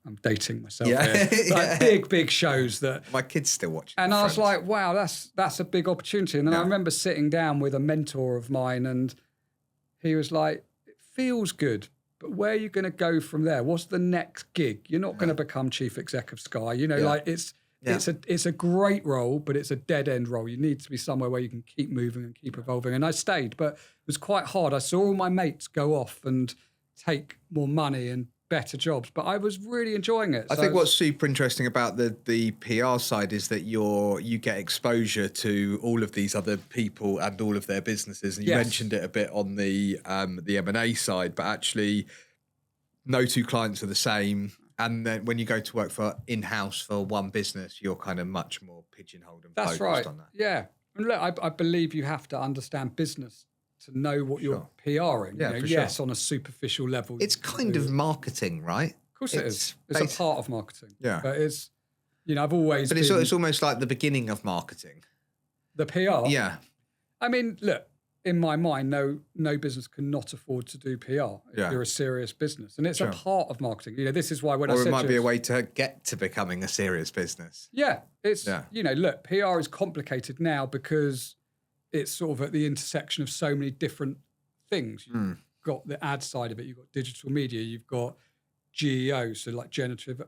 I'm dating myself here. Like big shows that... My kids still watch. And I was like, wow, that's a big opportunity. And then I remember sitting down with a mentor of mine and he was like, it feels good, but where are you going to go from there? What's the next gig? You're not going to become chief exec of Sky. Like it's a great role, but it's a dead end role. You need to be somewhere where you can keep moving and keep evolving. And I stayed, but it was quite hard. I saw all my mates go off and take more money and better jobs, but I was really enjoying it. I think what's super interesting about the PR side is that you get exposure to all of these other people and all of their businesses. And you mentioned it a bit on the M&A side, but actually no two clients are the same. And then when you go to work for in-house for one business, you're kind of much more pigeonholed and focused on that. Yeah. And look, I believe you have to understand business to know what you're PRing. Yes, on a superficial level. It's kind of marketing, right? Of course it is. It's a part of marketing. Yeah. But it's, I've always But it's almost like the beginning of marketing. The PR? Yeah. I mean, look, in my mind, no business cannot afford to do PR if you're a serious business. And it's a part of marketing. This is why when I said... Or it might be a way to get to becoming a serious business. Yeah. It's, look, PR is complicated now because... it's sort of at the intersection of so many different things. You've got the ad side of it, you've got digital media, you've got GEO, so like generative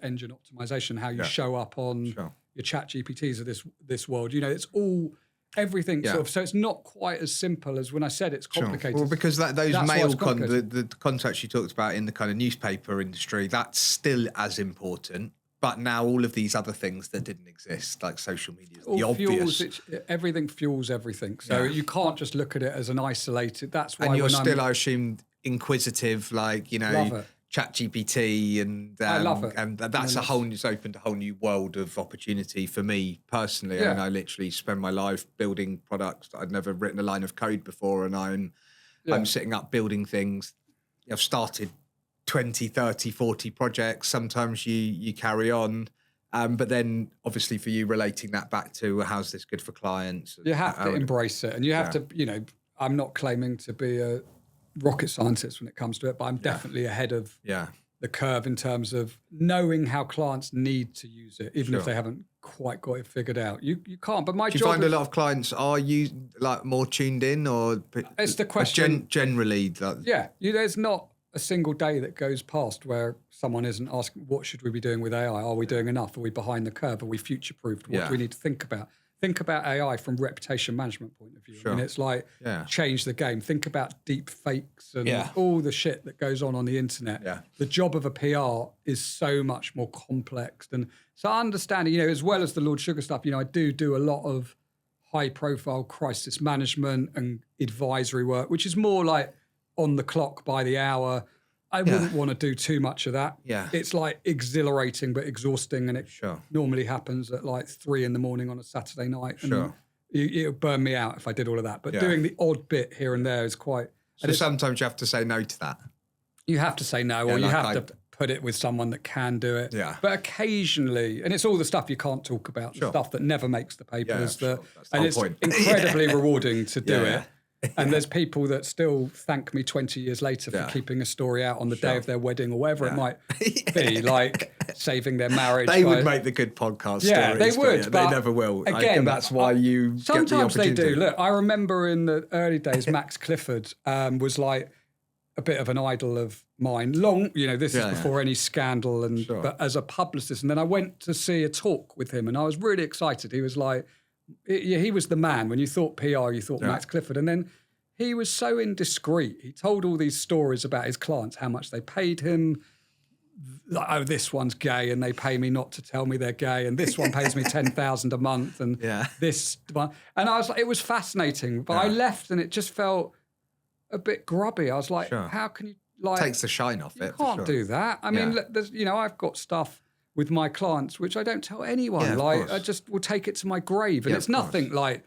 engine optimization, how you show up on your chat GPTs of this world. It's all everything sort of, so it's not quite as simple as when I said it's complicated. Well, because those mail the contacts you talked about in the kind of newspaper industry, that's still as important. But now all of these other things that didn't exist, like social media, is the obvious. Everything fuels everything. So you can't just look at it as an isolated. That's why. And you're still, I assume, inquisitive, like ChatGPT, and I love it. And that's it's opened a whole new world of opportunity for me personally. And I literally spend my life building products that I'd never written a line of code before, and I'm sitting up building things. I've started 20, 30, 40 projects. Sometimes you carry on. But then obviously for you relating that back to how's this good for clients? You have to embrace it. And you have to, I'm not claiming to be a rocket scientist when it comes to it, but I'm definitely ahead of the curve in terms of knowing how clients need to use it, even if they haven't quite got it figured out. You can't, but my job... Do you find a lot of clients, are you like more tuned in or... It's the question... Generally... there's not a single day that goes past where someone isn't asking, what should we be doing with AI? Are we doing enough? Are we behind the curve? Are we future-proofed? What do we need to think about? Think about AI from reputation management point of view. I mean, it's like change the game. Think about deep fakes and all the shit that goes on the internet. The job of a PR is so much more complex. And so understanding, as well as the Lord Sugar stuff, I do a lot of high-profile crisis management and advisory work, which is more like on the clock by the hour. I wouldn't want to do too much of that. It's like exhilarating but exhausting, and it normally happens at like 3 a.m. on a Saturday night. And it would burn me out if I did all of that. But doing the odd bit here and there is quite... So sometimes you have to say no to that. You have to say no, or you have to put it with someone that can do it. Yeah. But occasionally, and it's all the stuff you can't talk about, the stuff that never makes the papers. That's the and whole it's point. incredibly rewarding to do Yeah. it. And there's people that still thank me 20 years later for keeping a story out on the day of their wedding or whatever it might be, like saving their marriage. They would make the good podcast stories. Yeah, they would. But they never will. Again, that's why you sometimes get the they do. opportunity. Look, I remember in the early days, Max Clifford was like a bit of an idol of mine. This is before any scandal, but as a publicist. And then I went to see a talk with him, and I was really excited. He was like, he was the man. When you thought PR, you thought Max Clifford. And then he was so indiscreet. He told all these stories about his clients, how much they paid him. Like, oh, this one's gay and they pay me not to tell me they're gay. And this one pays me 10,000 a month. And this one. And I was like, it was fascinating. But I left and it just felt a bit grubby. I was like, how can you takes the shine off it. You can't do that. I mean, look, there's, I've got stuff with my clients which I don't tell anyone. I just will take it to my grave, and it's nothing like,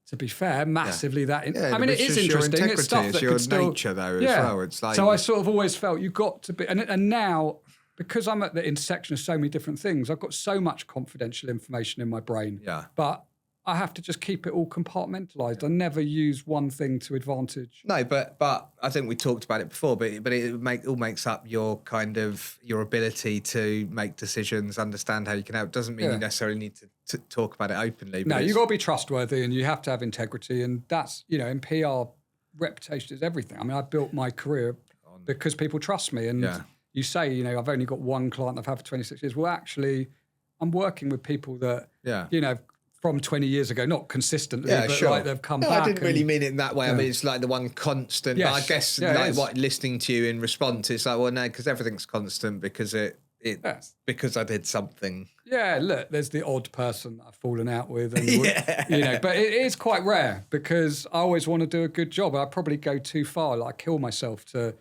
to be fair, massively that. I mean, it is interesting. It's stuff that could still nature, though, as well. It's like, so I sort of always felt you got to be, and now because I'm at the intersection of so many different things, I've got so much confidential information in my brain. Yeah, but I have to just keep it all compartmentalised. I never use one thing to advantage. No, but I think we talked about it before. But it all makes up your kind of your ability to make decisions, understand how you can help. Doesn't mean you necessarily need to talk about it openly. No, you've got to be trustworthy, and you have to have integrity, and that's in PR, reputation is everything. I mean, I built my career because people trust me, and you say I've only got one client I've had for 26 years. Well, actually, I'm working with people that from 20 years ago, not consistently, but like they've come back. I didn't really mean it in that way. I mean, it's like the one constant. Yes. But I guess listening to you in response, it's like, well, no, because everything's constant because because I did something. Yeah, look, there's the odd person that I've fallen out with, and but it is quite rare because I always want to do a good job. I probably go too far, like I kill myself to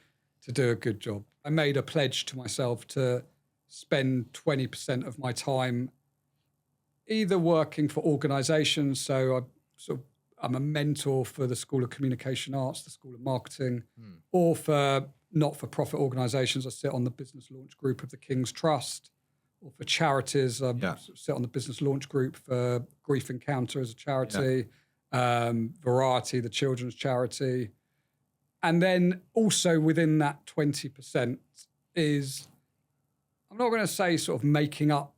do a good job. I made a pledge to myself to spend 20% of my time either working for organisations, so I'm a mentor for the School of Communication Arts, the School of Marketing, or for not-for-profit organisations. I sit on the business launch group of the King's Trust, or for charities. I sit on the business launch group for Grief Encounter as a charity, Variety, the children's charity. And then also within that 20% is, I'm not going to say sort of making up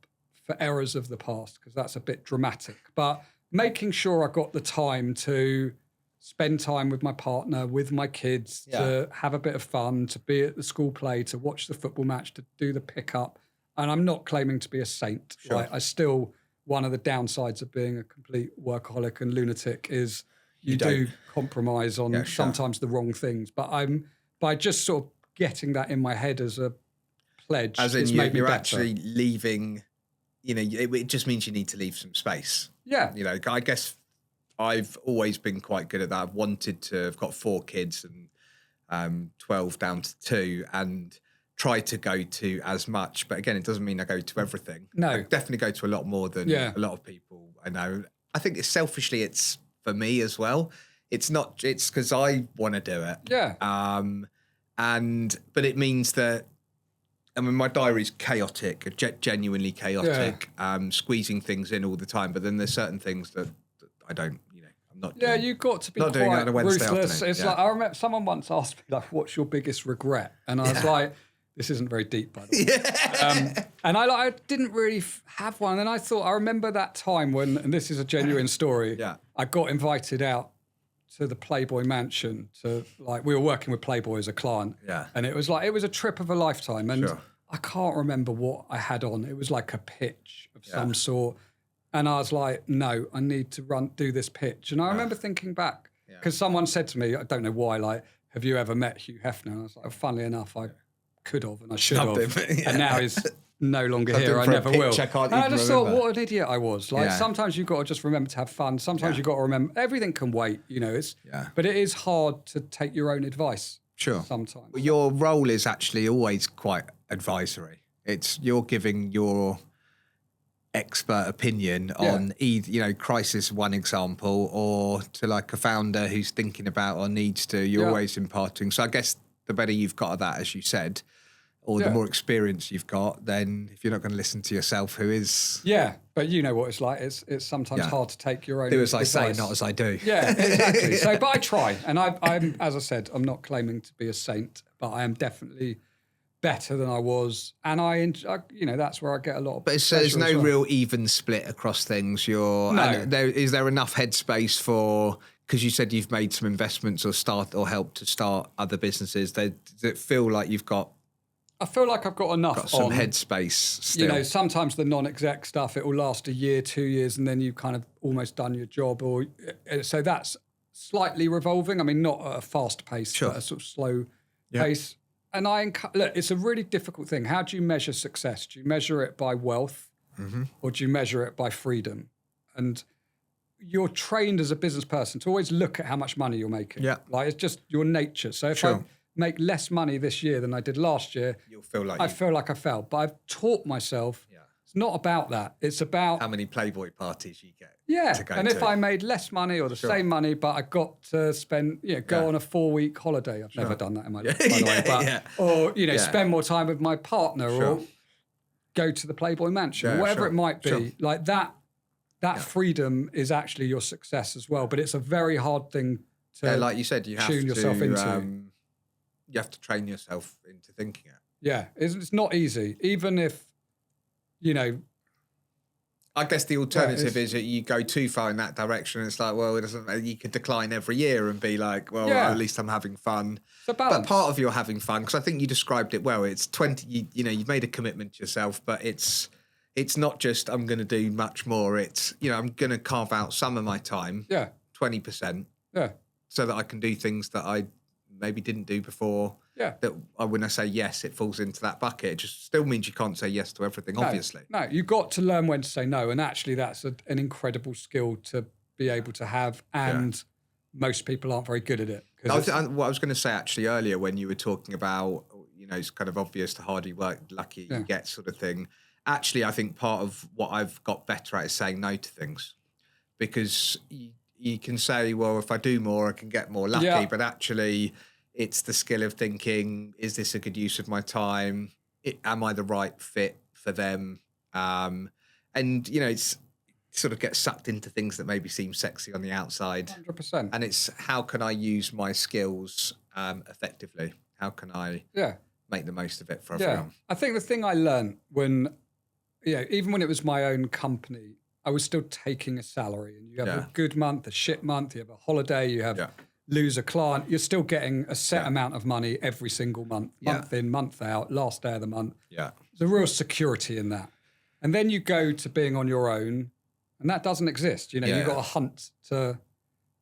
for errors of the past, because that's a bit dramatic, but making sure I got the time to spend time with my partner, with my kids, to have a bit of fun, to be at the school play, to watch the football match, to do the pickup. And I'm not claiming to be a saint. Like, I still, one of the downsides of being a complete workaholic and lunatic is you do compromise on sometimes the wrong things. But by just sort of getting that in my head as a pledge, as in it's made me you're better. Actually leaving. It just means you need to leave some space. Yeah. I guess I've always been quite good at that. I've got 4 kids and 12 down to 2, and try to go to as much. But again, it doesn't mean I go to everything. No. I definitely go to a lot more than a lot of people I know. I think it's for me as well. It's because I want to do it. Yeah. But it means that, I mean, my diary's chaotic, genuinely chaotic, squeezing things in all the time. But then there's certain things that I don't, I'm not doing. Yeah, you've got to be not doing it on a Wednesday ruthless. afternoon. It's like, I remember someone once asked me, like, what's your biggest regret? And I was like, this isn't very deep, by the way. And I didn't really have one. And I remember that time when, and this is a genuine story, I got invited out to the Playboy mansion we were working with Playboy as a client. Yeah. And it was a trip of a lifetime. And I can't remember what I had on. It was like a pitch of some sort. And I was like, no, I need to do this pitch. And I remember thinking back, because someone said to me, I don't know why, like, have you ever met Hugh Hefner? And I was like, funnily enough, I could have and I should have. And now he's no longer here. I never will. And I just thought, what an idiot I was. Like, sometimes you've got to just remember to have fun. Sometimes you've got to remember, everything can wait, but it is hard to take your own advice. Sure. Sometimes. Well, your role is actually always quite advisory. You're giving your expert opinion on either, crisis, one example, or to like a founder who's thinking about or needs to, you're always imparting. So I guess the better you've got at that, as you said, or the more experience you've got, then if you're not going to listen to yourself, who is? Yeah, but you know what it's like. It's sometimes hard to take your own Do as I advice. say, not as I do. Yeah, exactly. So, but I try, and I'm, as I said, I'm not claiming to be a saint, but I am definitely better than I was, and that's where I get a lot of. But so there's no real even split across things. Is there enough headspace for? Because you said you've made some investments or helped to start other businesses. Does it feel like you've got? I feel like I've got enough. Got some headspace still. Sometimes the non-exec stuff, it will last a year, 2 years, and then you've kind of almost done your job. So that's slightly revolving. I mean, not at a fast pace, but a sort of slow pace. And look, it's a really difficult thing. How do you measure success? Do you measure it by wealth, or do you measure it by freedom? And you're trained as a business person to always look at how much money you're making. Yeah, like it's just your nature. So if I make less money this year than I did last year, you'll feel like I failed. But I've taught myself it's not about that. It's about how many Playboy parties you get. Yeah, and if I made less money or the same money, but I got to spend, go on a 4-week holiday. I've never done that in my life, by the way. Or spend more time with my partner, or go to the Playboy Mansion, whatever it might be. Like that freedom is actually your success as well. But it's a very hard thing to, like you said, you have tune yourself into. You have to train yourself into thinking it. Yeah, it's not easy. Even if, I guess the alternative is that you go too far in that direction. It's like, well, it doesn't. You could decline every year and be like, well, at least I'm having fun. It's a balance. But part of your having fun, because I think you described it well. It's 20. You've made a commitment to yourself, but it's not just I'm going to do much more. It's I'm going to carve out some of my time. 20%. So that I can do things that I maybe didn't do before. That when I say yes, it falls into that bucket. It just still means you can't say yes to everything, obviously. No, you've got to learn when to say no. And actually that's an incredible skill to be able to have. And most people aren't very good at it. What I was going to say actually earlier when you were talking about, it's kind of obvious the harder you work, luckier you get sort of thing. Actually, I think part of what I've got better at is saying no to things. Because you can say, well, if I do more, I can get more lucky. But actually, it's the skill of thinking, is this a good use of my time? Am I the right fit for them? And, it's sort of get sucked into things that maybe seem sexy on the outside. 100%. And it's how can I use my skills effectively? How can I make the most of it for everyone? I think the thing I learned when, even when it was my own company, I was still taking a salary. And you have a good month, a shit month, you have a holiday, you have... lose a client, you're still getting a set amount of money every single month, month in, month out, last day of the month. There's a real security in that. And then you go to being on your own, and that doesn't exist. You've got to hunt to...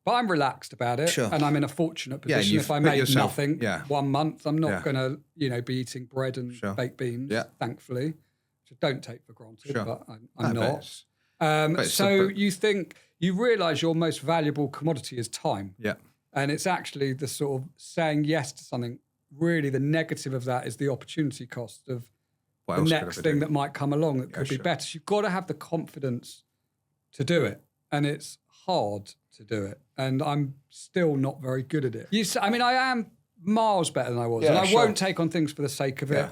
But I'm relaxed about it, and I'm in a fortunate position. If I make nothing 1 month, I'm not going to, be eating bread and baked beans, thankfully, which I don't take for granted, but I'm not. So you realise your most valuable commodity is time. And it's actually the sort of saying yes to something. Really, the negative of that is the opportunity cost of the next thing that might come along that could be better. So you've got to have the confidence to do it. And it's hard to do it. And I'm still not very good at it. I am miles better than I was. And I won't take on things for the sake of it.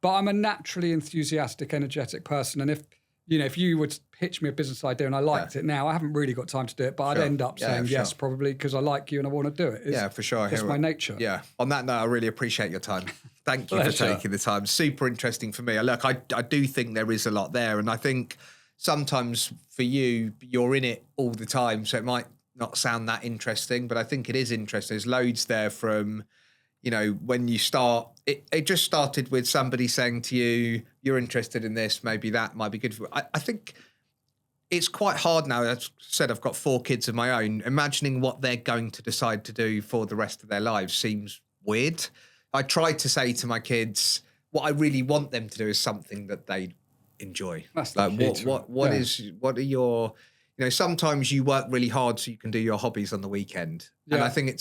But I'm a naturally enthusiastic, energetic person. And if you would pitch me a business idea and I liked it now, I haven't really got time to do it, but I'd end up saying yes, probably because I like you and I want to do it. For sure. It's my nature. On that note, I really appreciate your time. Thank you for taking the time. Super interesting for me. Look, I do think there is a lot there. And I think sometimes for you, you're in it all the time. So it might not sound that interesting, but I think it is interesting. There's loads there from... when you start, it just started with somebody saying to you, you're interested in this, maybe that might be good for you. I think it's quite hard now. As I said, I've got 4 kids of my own. Imagining what they're going to decide to do for the rest of their lives seems weird. I try to say to my kids, what I really want them to do is something that they enjoy. That's like what are your, sometimes you work really hard so you can do your hobbies on the weekend. And I think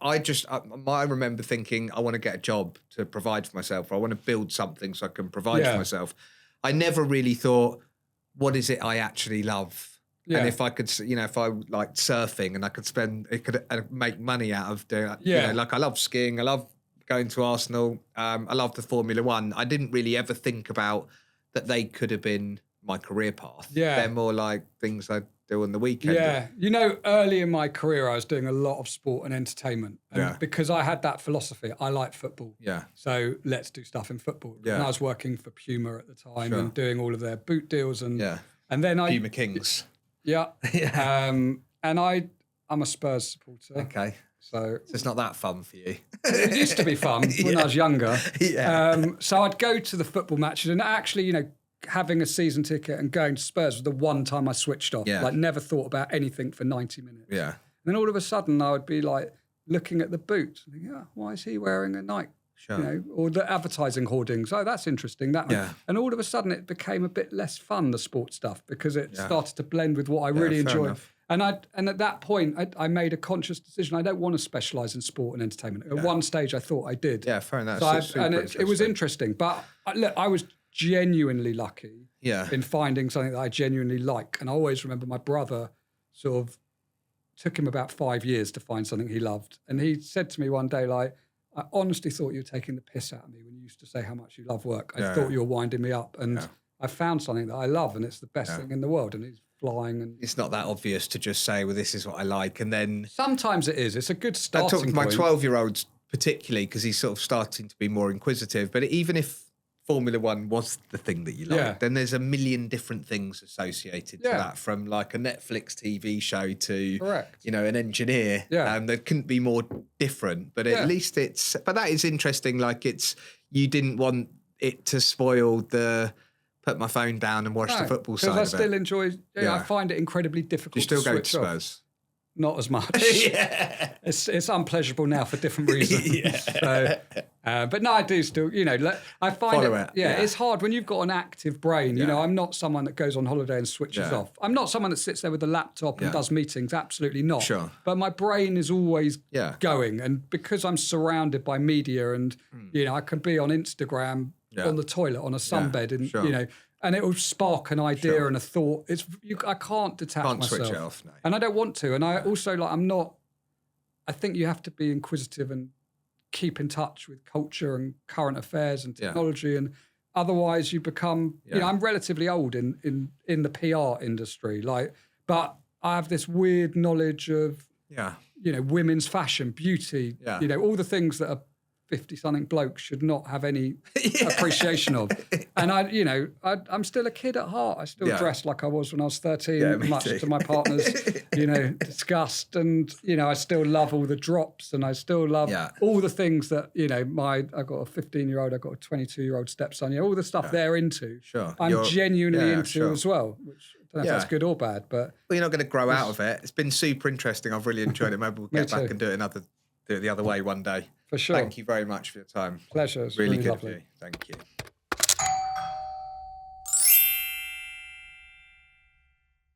I remember thinking, I want to get a job to provide for myself, or I want to build something so I can provide for myself. I never really thought, what is it I actually love? And if I could, if I liked surfing and I could make money out of doing, like I love skiing, I love going to Arsenal. I love the Formula One. I didn't really ever think about that they could have been my career path. Yeah. They're more like things I do on the weekend. Yeah. You know, early in my career, I was doing a lot of sport and entertainment. And because I had that philosophy, I like football. Yeah. So let's do stuff in football. Yeah. And I was working for Puma at the time Sure. and doing all of their boot deals. And then Puma Kings. Yeah. Yeah. And I'm a Spurs supporter. Okay. So it's not that fun for you. it used to be fun when I was younger. Yeah. So I'd go to the football matches and actually, you know, having a season ticket and going to Spurs was the one time I switched off. Yeah. Like never thought about anything for 90 minutes. Yeah. And then all of a sudden I would be like looking at the boot and thinking, why is he wearing a Nike? Sure. You know, or the advertising hoardings. Oh, that's interesting. That one. Yeah. And all of a sudden it became a bit less fun, the sports stuff, because it started to blend with what I really fair enjoyed. enough. And at that point, I made a conscious decision. I don't want to specialise in sport and entertainment. At one stage, I thought I did. Yeah, fair enough. So it was interesting. But look, I was genuinely lucky in finding something that I genuinely like. And I always remember my brother sort of took him about 5 years to find something he loved. And he said to me one day, like, I honestly thought you were taking the piss out of me when you used to say how much you love work. I thought you were winding me up. And I found something that I love, and it's the best thing in the world. And he's flying. And it's not that obvious to just say, well, this is what I like. And then sometimes it is. It's a good starting I talk to my point. 12-year-old particularly because he's sort of starting to be more inquisitive. But even if Formula One was the thing that you like, then there's a million different things associated to that, from like a Netflix TV show to, you know, an engineer. That couldn't be more different, but at least but that is interesting. Like you didn't want it to spoil put my phone down and watch the football side of it. Because I still enjoy, I find it incredly difficult you still to go to switch off. Spurs? Not as much. It's unpleasurable now for different reasons. So, but no, I do still, you know, I find it's hard when you've got an active brain. You know, I'm not someone that goes on holiday and switches off. I'm not someone that sits there with a laptop and does meetings. Absolutely not. Sure. But my brain is always going. And because I'm surrounded by media and, you know, I can be on Instagram on the toilet on a sunbed and, you know, and it will spark an idea and a thought. I can't detach myself. Switch it off, no. And I don't want to. And I also, like, I think you have to be inquisitive and keep in touch with culture and current affairs and technology. And otherwise you become, you know, I'm relatively old in the PR industry, but I have this weird knowledge of, you know, women's fashion, beauty, you know, all the things that a 50-something bloke should not have any appreciation of. And I'm still a kid at heart. I still dress like I was when I was 13, much to my partner's, you know, disgust. And, you know, I still love all the drops and I still love all the things that, you know, I've got a 15-year-old, I've got a 22-year-old stepson, you know, all the stuff they're into. I'm genuinely into as well, which I don't know if that's good or bad, but... Well, you're not going to grow out of it. It's been super interesting. I've really enjoyed it. Maybe we'll get back and do it the other way one day. For sure. Thank you very much for your time. Pleasure. It's really good good lovely. of you. Thank you.